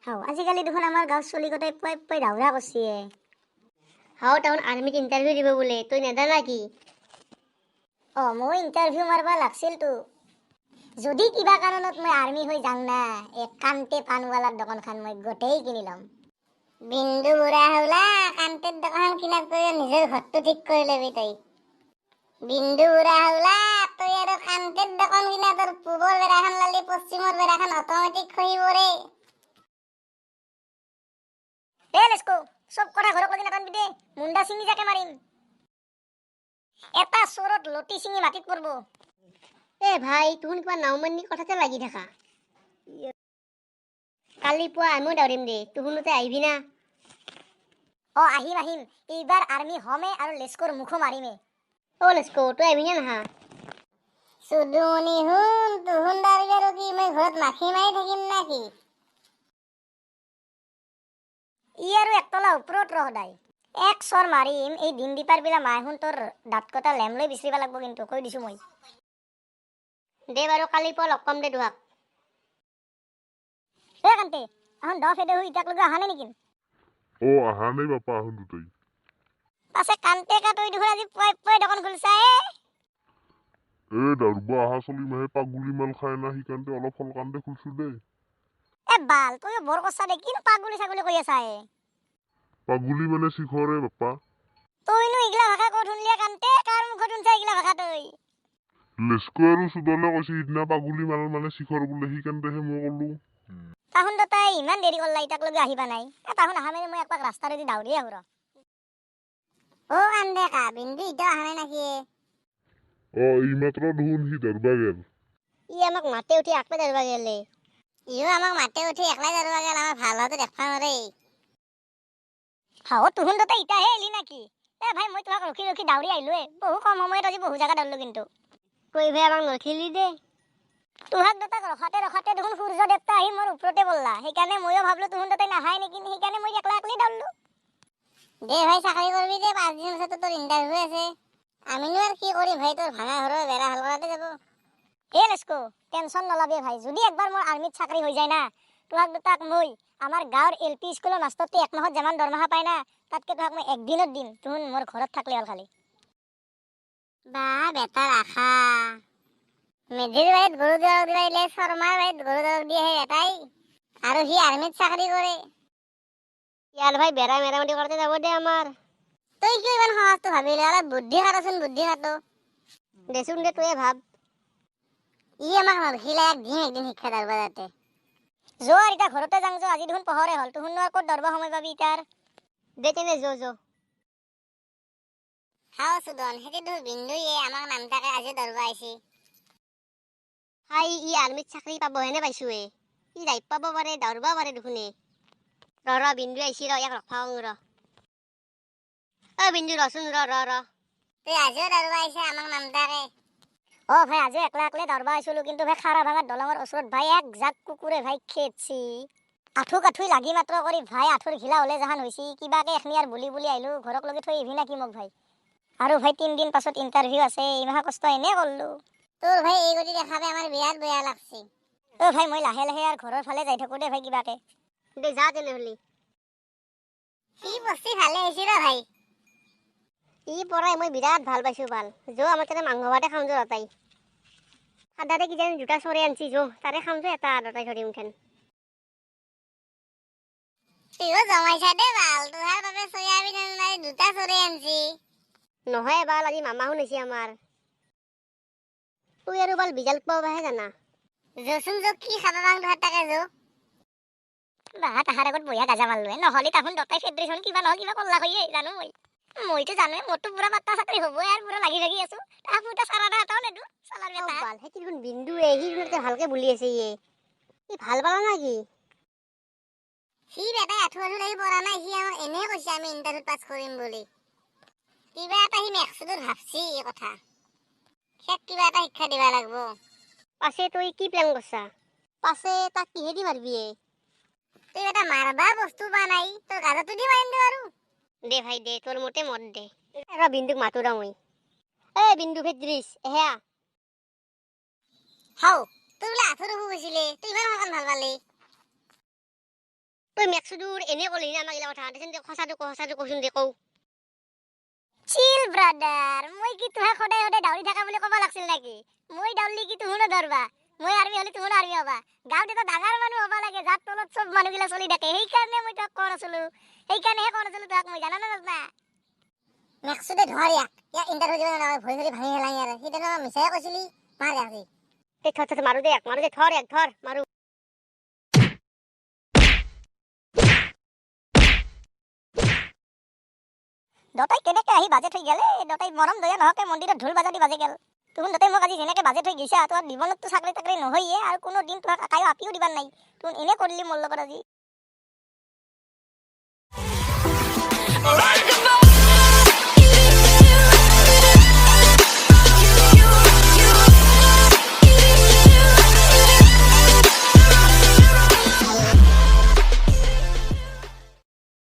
হাও আজিকালি দেখোন আমাৰ গাঁৱৰ চলি গোটেই পই ৰাউৰা কৰছে। হাও টাউন আৰ্মিত ইণ্টাৰভিউ দিব বোলে, তই নেজানা কি? মই ইণ্টাৰভিউ মাৰবা লাগছিলতো। যদি কিবা কাৰণত মই আৰ্মি হৈ যাং না, এক কান্তে পাণৱালাৰ দোকানখন মই গোটেই কিনি ল'ম। বিন্দু বুঢ়া হলা কান্তেৰ দোকান কিনাৰ কৰি নিজৰ ঘৰটো ঠিক কৰি ল'বি তই। বিন্দু বুঢ়া হলা তই আৰু কান্তেৰ দোকান কিনা তোৰ পূবৰ বেৰাখন লালি পশ্চিমৰ বেৰাখন অট'মেটিক খহি পৰে। লেস্কো সব কথা ঘৰক লাগি নাকানবি দে, মুণ্ডা ছিঙি যাকে মাৰিম। এটা চোৰত লটি ছিঙি মাটিত পৰব। ভাই তুহুন কিবা নাওমান্নি কথাতে লাগি থাকা। কালি পুৱা আমিও দৌৰিম দে, তুহুনতে আহিবি না? আহিম। এইবাৰ আৰ্মি হমে আৰু লেস্কোৰ মুখো মাৰিমে। লেস্কো তই আহিবি না নাহা? সুদুমনি হুন তুহুন দাঁড়িয়ে আৰু কি মই ঘৰত মাখি মাৰি থাকিম নাকি? ই আৰু একতলা ওপৰত সদায় এক চৰ মাৰিম। এই দিন দীপাৰ বিলা মাহুন তোৰ দাঁত কটা লেম লৈ বিচাৰিব লাগিব, কিন্তু কৈ দিছো মই। দে বাৰু কালি পুৱা লগ পাম দে তোহাক। কান্তে আহুন 10 ফেদে হৈ ইটাক লগা অহা নাই নেকি? আহা নাই বাপা আহুন দুটাই। পাছে কান্তে কা তই দেখোন আজি পুৱাই দোকান খুলছা দাউৰবা আহা চলি মাহে পাগুলি মাল খায় না, সিকান্তে অলপ সলকান্তে খুলছো দে। বাল তইও বৰ কছা দে, কিনো পাগুলি ছাগলী কৈ আছা পাগুলি মানে শিখৰে বাপা। তইনো ইগলা ভাষা ক'ত শুনলিয়া কান্তে? কাৰ মুখত শুনছা ইগলা ভাষা তই? লেস্কো আৰু সুদলে কৈছে সিদিনা পাগুলি মাল মানে শিখৰ বোলে, সিকান্তেহে মই কলো। তাহুন তাই ইমান দেৰি কৰলা ইটাক লগে আহিবা নাই? তাহুন আহা মানে মই একপাক ৰাস্তাৰেদি দাউৰি আহো ৰ। কান্দে কা বিন্দু ইটাও আহা নাই নাকি? এইমাত্ৰ দেখোন সি দৌৰবা গেল। ই আমাক মাতে উঠি আকলে দৌৰবা গেলে। ইও আমাক মাতে উঠি একলাই দৌৰবা গেল, আমাৰ ভাল হোৱাটো দেখবা নৰে। তুহুন তাই ইটাহে এলি নাকি? ভাই মই তোমাক ৰখি ৰখি দাউৰি আহিলোৱে। বহু কম সময়ত আজি বহু জাগা দাউৰলো কিন্তু। তই ভাই আমাক নৰখিলি দে। তুহাক দুটাক ৰখাতে দেখোন সূৰ্য দেৱতা আহি মোৰ ওপৰতে পৰলা। সেইকাৰণে ময়ো ভাবলো তুহুন তাই নাহাই নেকি, সেইকাৰণে মই একলা দাউৰলো। দে ভাই চাকৰি কৰবি দে, 5 দিন আছে তোৰ ইণ্টাৰভিউ আছে। আমিনো আৰু কি কৰিম ভাই, তোৰ ভাঙা ঘৰৰ বেৰা হাল কৰাতে যাব। লেস্কো টেনচন নলবি ভাই, যদি একবাৰ মোৰ আৰ্মিত চাকৰি হৈ যায় না, তুহাক দুটাক মই আমাৰ গাঁৱৰ LP স্কুলৰ মাষ্টৰতে 1 মাহত যিমান দৰমহা পায় না, তাতকে তুহাক মই 1 দিনত দিম। তুহুন মোৰ ঘৰত থাকলে হ'ল খালি। বেটাৰ আশা মেধিৰ বাৰীত গৰু দৰক দিলে, শৰ্মাৰ বাৰীত গৰু দৰক দিয়ে সেই এটাই, আৰু সি আৰ্মিত চাকৰি কৰে। ইয়াৰ ভাই বেৰা মেৰামতি কৰতে যাব দে আমাৰ। তই কিয় ইমান সহজটো ভাবিলে? অলপ বুদ্ধি খাটোচোন, বুদ্ধি খাটো। দেচোন দে তয়ে ভাব। ই আমাক নৰখিলে একদিন শিক্ষা দাৰবা যাতে। আৰু এতিয়া ঘৰতে যাং আজি দেখোন পোহৰে হ'ল, তুহুন আৰু ক'ত দৰবা সময় পাবি ইটাৰ? দে তেনে যো। চুদন সেইটো তোৰ বিন্দুয়ে আমাক নামতাকে আজি দৰবা আইছি। হাই ই আৰ্মিত চাকৰি পাবহেনে পাইছোৱে। ই যাই পাব পাৰে, দৌৰবা পাৰে দেখোনে। ৰ বিন্দু আহিছি ৰ, ইয়াক ৰখাওঁ ৰ। বিন্দু ৰচোন ৰ। তুই আজিও দৰবা আইছা আমাক নামতাকে? ভাই আজি একলা দৰবা আইছিলো, কিন্তু ভাই খাৰা ভাঙা দলঙৰ ওচৰত ভাই এক জাক কুকুৰে ভাই খেদছি। আঠুই লাগি মাত্ৰ কৰি ভাই আঠুৰ ঘিলা হলে জাহান হৈছি। কিবাকে এখনি আৰু বুলি আহিলো, ঘৰক লগে থৈ আহিবি নাকি মোক ভাই? আৰু ভাই 3 দিন পাছত ইণ্টাৰভিউ আছে, ইমাহা কষ্ট এনে কৰলো। তোৰ ভাই এই গতি দেখাবে আমাৰ বিৰাট বেয়া লাগছি। ভাই মই লাহে আৰু ঘৰৰ ফালে যাই থাকো দে ভাই কিবাকে। দে যা তেনেহলি। কি বস্তি ভালে হৈছি ৰ ভাই। ই পৰাই মই বিৰাট ভাল পাইছো ভাল। আমাৰ তাতে মাংস ভাতে খাওঁ তাই। সাদাতে কিজানি 2টা চৰে আনছি তাৰে খাওঁ এটা দুটাই ধৰি মুখেন। তুইও জমাইছা দে ভাল, তোহাৰ বাবে চয়াবিন মাৰি 2টা চৰে আনছি। নহয় বাল, আজি মামা শুনাইছি আমাৰ। তুই আৰু বাল বিজাল পাবাহে জানা। যচোন কি খাবা পাং তোহাৰ তাকে তাহাৰ আগত বঢ়িয়া গাজা মাৰলো নহলি তাহুন দতাই ফেডাৰেশ্যন কিবা নহয় কিবা কৰলা হয়ে জানো মইতো জানোৱে মোৰতো পুৰা পাত্তা চাকৰি হ'ব আৰু পুৰা লাগি আছো। তাহাক পুতা চাৰা এটাও নেদো চালাৰ বেটা। বাল হেতি দেখোন বিন্দুৱে সি ভালকে বুলি আছে ইয়ে। সি ভাল পালা নাকি? সি বেটাই আঠু লাগি পৰা নাই, সি আমাক এনে কৈছে আমি ইণ্টাৰভিউ পাছ কৰিম বুলি। কিবা এটা সি মেকচুদত ভাবছি এই কথা। সেক কিবা এটা শিক্ষা দিবা লাগব। পাছে তই কি প্লেন কৰছা? পাছে তাক কিহেদি মাৰবি? তুই এটা মাৰবা বস্তু বা নাই, তোৰ গাজাটো দি মাৰিম দে আৰু। দে ভাই দে, তোৰ মতে মত দে। বিন্দুক মাতো ৰ মই। বিন্দু ফেদ্ৰিছ এহেয়া। তোৰ বোলে আঠু দুখু গৈছিলে, তুই ইমান সকান ভাল পালি? তই মেক্সুদুৰ এনে ক'লি না আমাক এইলা কথা দেচোন দে সঁচাটো কচোন দে কও চিল ব্ৰাদাৰ মই কি তোহে সদায় সদায় দাউৰি থাকা বুলি ক'ব লাগছিল নেকি মই দাউৰলি কি তুহুনো ধৰবা মই আৰ্মি হলি তুহুনো আৰ্মি হবা গাঁৱত এটা ডাঙৰ মানুহ হবা লাগে যাৰ তলত চব মানুহগিলা চলি থাকে সেইকাৰণে মই তোক কোৱা নাছিলো সেইকাৰণেহে কোৱা নাছিলো তোক মই জানা না নাজনা মেক্সুদে ধৰ ইয়াক ইণ্টাৰভিউ দিব না ভৰি ভৰি ভাঙি হেলাই আৰু সি তেনে মিছাই কৈছিলি মাৰ আজি এই থৰ মাৰো দে ধৰ মাৰো দতাই কেনেকে আহি বাজে থৈ গেলে দতাই মৰম দয়া নহকে মন্দিৰত ঢোল বাজাদি বাজে গেল তুহুন দতাই মোক আজি যেনেকে বাজে থৈ গৈছা তোৰ জীৱনততো চাকৰি তাকৰি নহয়ে আৰু কোনো দিন তোক কায়ো আপিও দিবাৰ নাই তুহুন এনে কৰিলি মোৰ লগত আজি